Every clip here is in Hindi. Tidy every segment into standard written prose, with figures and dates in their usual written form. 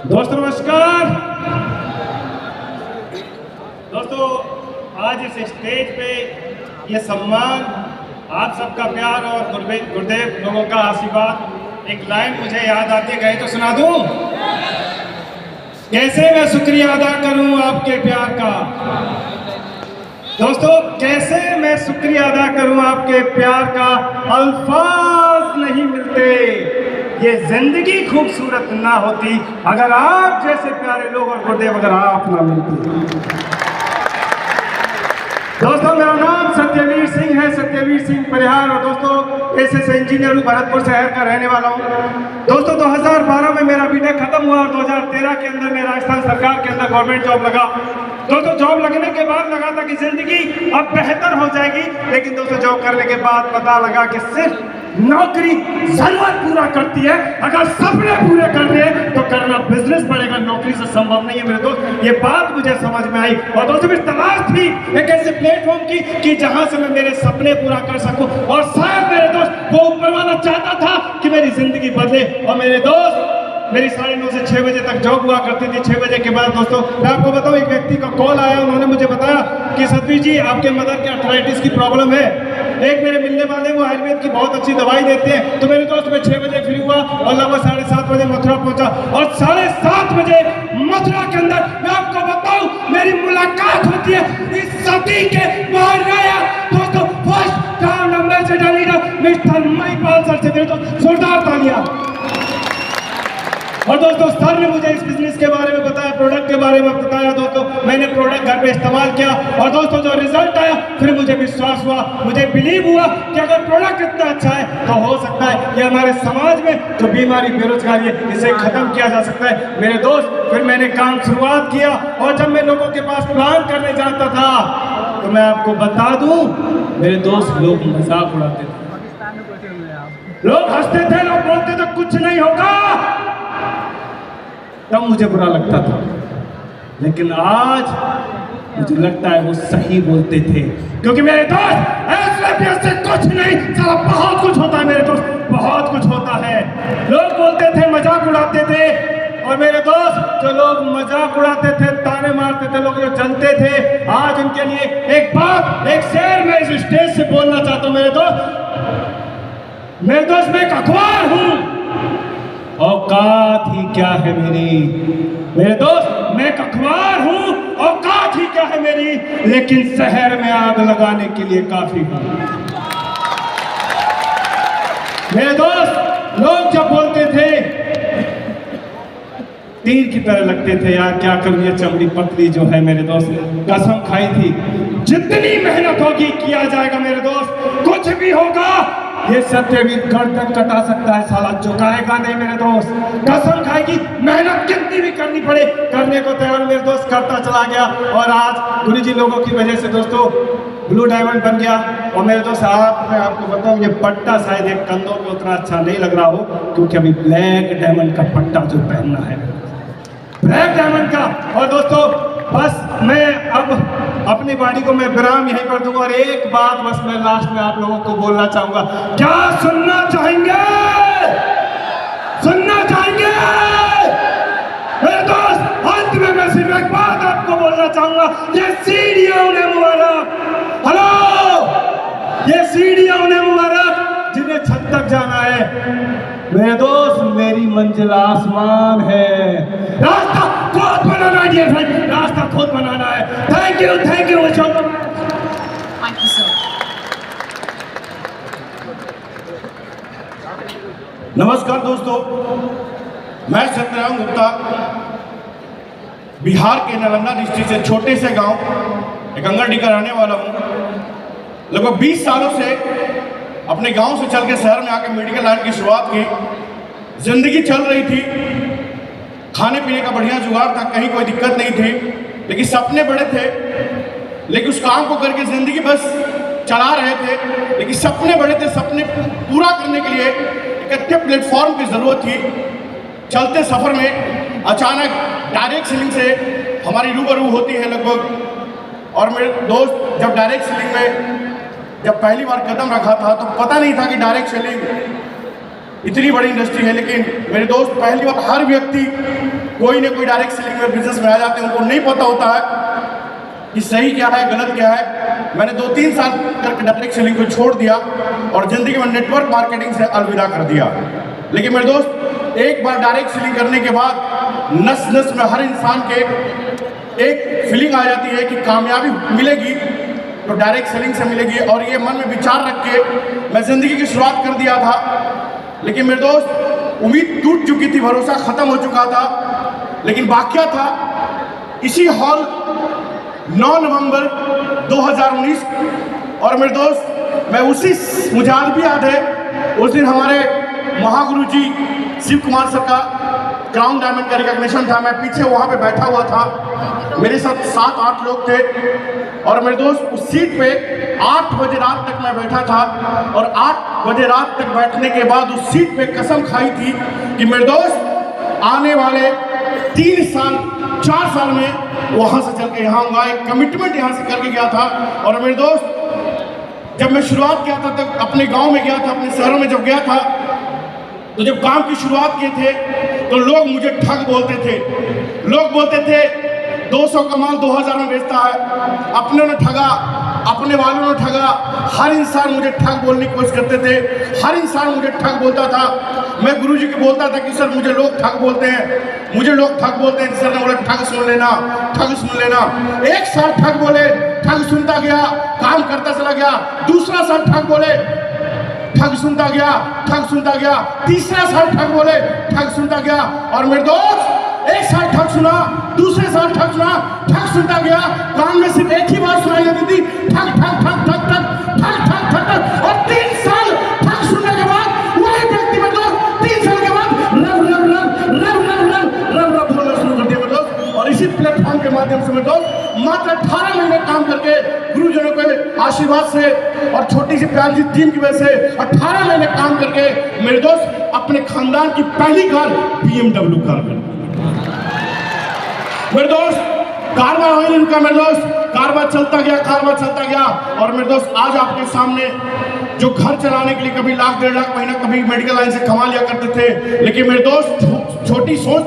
दोस्तों नमस्कार। दोस्तों आज इस स्टेज पे ये सम्मान, आप सबका प्यार और गुरुदेव लोगों का आशीर्वाद, एक लाइन मुझे याद आती गई तो सुना दूं। कैसे मैं शुक्रिया अदा करूं आपके प्यार का। दोस्तों कैसे मैं शुक्रिया अदा करूं आपके प्यार का, अल्फाज नहीं मिलते। ये जिंदगी खूबसूरत ना होती अगर आप जैसे प्यारे लोग और गुरुदेव अगर आप ना मिलते। दोस्तों मेरा नाम सत्यवीर सिंह है, सत्यवीर सिंह परिहार, और दोस्तों एसएस इंजीनियर हूँ, भरतपुर शहर का रहने वाला हूँ। दोस्तों 2012 में मेरा बीटेक खत्म हुआ और 2013 के अंदर मैं राजस्थान सरकार के अंदर गवर्नमेंट जॉब लगा। दोस्तों जॉब लगने के बाद लगा था कि जिंदगी अब बेहतर हो जाएगी, लेकिन दोस्तों जॉब करने के बाद पता लगा कि सिर्फ नौकरी जरूरत पूरा करती है, अगर सपने पूरे करने हैं तो करना बिजनेस पड़ेगा, नौकरी से संभव नहीं है मेरे दोस्त। ये बात मुझे समझ में आई और दोस्तों मेरी तलाश थी एक ऐसे प्लेटफॉर्म की कि जहां से मैं मेरे सपने पूरा कर सकूं, और शायद मेरे दोस्त वो ऊपर वाला चाहता था कि मेरी जिंदगी बदले। और मेरे दोस्त मेरी 9:30 से 6 बजे तक जॉब हुआ करती थी। 6 बजे के बाद दोस्तों मैं आपको बताऊं, एक व्यक्ति का कॉल आया, उन्होंने मुझे बताया कि सतवीर जी आपके मदर के आर्थराइटिस की प्रॉब्लम है। एक मेरे मिलने वाले वो आयुर्वेद की बहुत अच्छी दवाई देते हैं। तो मेरे दोस्त मैं 6 बजे फ्री हुआ और लगभग 7:30 बजे मथुरा पहुंचा, और 7:30 बजे मथुरा के अंदर मैं आपको बताऊं मेरी मुलाकात होती है इस सती के महाराजा दोस्तों फर्स्ट टाइम नंबर से डालीडा मिस्टर महिपाल सर से। मेरे दोस्त जोरदार तालियां। और दोस्तों सर ने मुझे इस बिजनेस के बारे में बताया, प्रोडक्ट के बारे में बताया। दोस्तों मैंने प्रोडक्ट घर पे इस्तेमाल किया और दोस्तों जो रिजल्ट आया फिर मुझे विश्वास हुआ, मुझे बिलीव हुआ कि अगर प्रोडक्ट इतना अच्छा है तो हो सकता है ये हमारे समाज में जो बीमारी बेरोजगारी है इसे खत्म किया जा सकता है। मेरे दोस्त फिर मैंने काम शुरुआत किया, और जब मैं लोगों के पास प्लान करने जाता था तो मैं आपको बता दूं मेरे दोस्त लोग मजाक उड़ाते थे, लोग हंसते थे, लोग बोलते थे कुछ नहीं होगा। तब मुझे बुरा लगता था, लेकिन आज मुझे लगता है वो सही बोलते थे, क्योंकि मेरे दोस्त ऐसे से कुछ नहीं, सारा बहुत कुछ होता है मेरे दोस्त, बहुत कुछ होता है। लोग बोलते थे, मजाक उड़ाते थे, और मेरे दोस्त जो लोग मजाक उड़ाते थे, ताने मारते थे, लोग जो जलते थे, आज उनके लिए एक बात, एक शेर मैं इस स्टेज से बोलना चाहता हूं। मेरे दोस्त मैं एक अखबार हूं, औकात ही क्या है मेरी। मेरे दोस्त मैं एक अखबार हूं, औकात ही क्या है मेरी, लेकिन शहर में आग लगाने के लिए काफी हूं। मेरे दोस्त लोग जब बोलते थे तीर की तरह लगते थे, यार क्या करूं ये चमड़ी पतली जो है। मेरे दोस्त कसम खाई थी जितनी मेहनत होगी किया जाएगा मेरे दोस्त, कुछ भी होगा। ये सत्यवीर गर्दन कटा सकता है, साला झुकाएगा नहीं मेरे दोस्त, कसम खाएगी, मेहनत कितनी भी करनी पड़े करने को तैयार मेरे दोस्त करता चला गया। और आज गुरुजी लोगों की वजह से दोस्तों ब्लू डायमंड बन गया। और मेरे दोस्त मैं आपको बताऊं ये पट्टा शायद एक कंधों पे उतना अच्छा नहीं लग रहा हो, क्योंकि अभी ब्लैक डायमंड का पट्टा जो पहनना है ब्लैक डायमंड का। और दोस्तों बस मैं अब अपनी बाड़ी को मैं विराम यहीं पर दूंगा, और एक बात बस मैं लास्ट में आप लोगों को बोलना चाहूंगा। क्या सुनना चाहेंगे? सुनना चाहेंगे मेरे दोस्त? अंत में मैं सिर्फ एक बात आपको बोलना चाहूंगा, ये सीढ़ियां उन्हें मुबारक, हेलो, ये सीढ़ियां उन्हें मुबारक जिन्हें छत तक जाना है। मेरे दोस्त मेरी मंजिल आसमान है, रास्ता खुद बनाना है भाई, रास्ता खुद बनाना है। Thank you sir. नमस्कार दोस्तों, मैं सत्यनारायण गुप्ता बिहार के नालंदा डिस्ट्रिक्ट से छोटे से गांव एक अंगरडी का रहने वाला हूं। लगभग 20 सालों से अपने गांव से चल के शहर में आकर मेडिकल लाइन की शुरुआत की। जिंदगी चल रही थी, खाने पीने का बढ़िया जुगाड़ था, कहीं कोई दिक्कत नहीं थी, लेकिन सपने बड़े थे, लेकिन उस काम को करके जिंदगी बस चला रहे थे। लेकिन सपने बड़े थे, सपने पूरा करने के लिए एक अच्छे प्लेटफॉर्म की जरूरत थी। चलते सफर में अचानक डायरेक्ट सेलिंग से हमारी रूबरू होती है लगभग। और मेरे दोस्त जब डायरेक्ट सेलिंग में जब पहली बार कदम रखा था तो पता नहीं था कि डायरेक्ट सेलिंग इतनी बड़ी इंडस्ट्री है। लेकिन मेरे दोस्त पहली बार हर व्यक्ति कोई ना कोई डायरेक्ट सेलिंग में बिजनेस में आ जाते हैं, उनको नहीं पता होता है कि सही क्या है गलत क्या है। मैंने 2-3 साल करके डायरेक्ट सेलिंग को छोड़ दिया और ज़िंदगी में नेटवर्क मार्केटिंग से अलविदा कर दिया। लेकिन मेरे दोस्त, एक बार डायरेक्ट सेलिंग करने के बाद नस नस में हर इंसान के एक फीलिंग आ जाती है कि कामयाबी मिलेगी तो डायरेक्ट सेलिंग से मिलेगी, और ये मन में विचार रख के मैं ज़िंदगी की शुरुआत कर दिया था। लेकिन मेरे दोस्त, उम्मीद टूट चुकी थी, भरोसा ख़त्म हो चुका था। लेकिन वाक़या था इसी हॉल 9 नवंबर 2019, और मेरे दोस्त मुझे आज भी याद है, उस दिन हमारे महागुरु जी शिव कुमार सर का क्राउन डायमंड का रिकॉग्निशन था। मैं पीछे वहाँ पे बैठा हुआ था, मेरे साथ 7-8 लोग थे, और मेरे दोस्त उस सीट पे 8 बजे रात तक मैं बैठा था, और 8 बजे रात तक बैठने के बाद उस सीट पे कसम खाई थी कि मेरे दोस्त आने वाले 3 साल 4 साल में वहाँ से चल के यहाँ आऊँगा। एक कमिटमेंट यहाँ से करके गया था। और मेरे दोस्त, जब मैं शुरुआत किया था तब अपने गांव में गया था, अपने शहरों में जब गया था, तो जब काम की शुरुआत किए थे तो लोग मुझे ठग बोलते थे। लोग बोलते थे 200 का माल 2000 में बेचता है। अपने ने ठगा, अपने वालों ने ठगा, हर इंसान मुझे ठग बोलने की कोशिश करते थे, हर इंसान मुझे ठग बोलता था। मैं गुरुजी को बोलता था कि सर मुझे लोग ठग बोलते हैं, मुझे लोग ठग बोलते हैं। सर ने बोला ठग सुन लेना, ठग सुन लेना। एक साल ठग बोले, ठग सुनता गया, काम करता चला गया। दूसरा साल ठग बोले, ठग सुनता गया, ठग सुनता गया। तीसरा साल ठग बोले, ठग सुनता गया। और मेरे दोस्त, एक साल ठग सुना, दूसरे साल ठग सुना, ठग सुनता गया। कान में सिर्फ एक ही बात सुनाई देती थी, ठग ठग ठग ठग ठग ठग ठग ठग ठग। और 3 साल ठग सुनने के बाद वही व्यक्ति में दोस्त 3 साल के बाद रब रब रब रब रब रब रब रब बोलना शुरू कर दिया मेरे दोस्त। और इसी प्लेटफॉर्म के माध्यम से मेरे दोस्त मात्र 18 महीने काम करके गुरुजनों के आशीर्वाद से और छोटी सी प्यारी सी टीम की वजह से 18 महीने काम करके मेरे दोस्त अपने खानदान की पहली कार BMW कार बनी। मेरे दोस्त, कारवा हो नहीं रुका मेरे दोस्त, कारवा चलता गया, कारवा चलता गया। और मेरे दोस्त, आज आपके सामने जो घर चलाने के लिए कभी लाख 1.5 लाख महीना, कभी मेडिकल लाइन से कमा लिया करते थे, लेकिन मेरे दोस्त छोटी सोच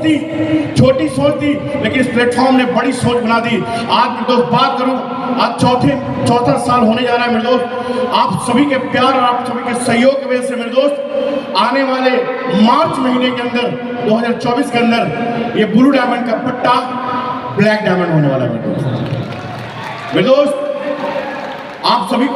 थी, लेकिन इस प्लेटफॉर्म ने बड़ी सोच बना दी। आज मेरे दोस्त बात करूं, आज चौथा साल होने जा रहा है मेरे दोस्त। आप सभी के प्यार और आप सभी के सहयोग की वजह से मेरे दोस्त आने वाले मार्च महीने के अंदर 2024 के अंदर ये ब्लू डायमंड का पट्टा ब्लैक डायमंड होने वाला है मेरे दोस्त। आप सभी को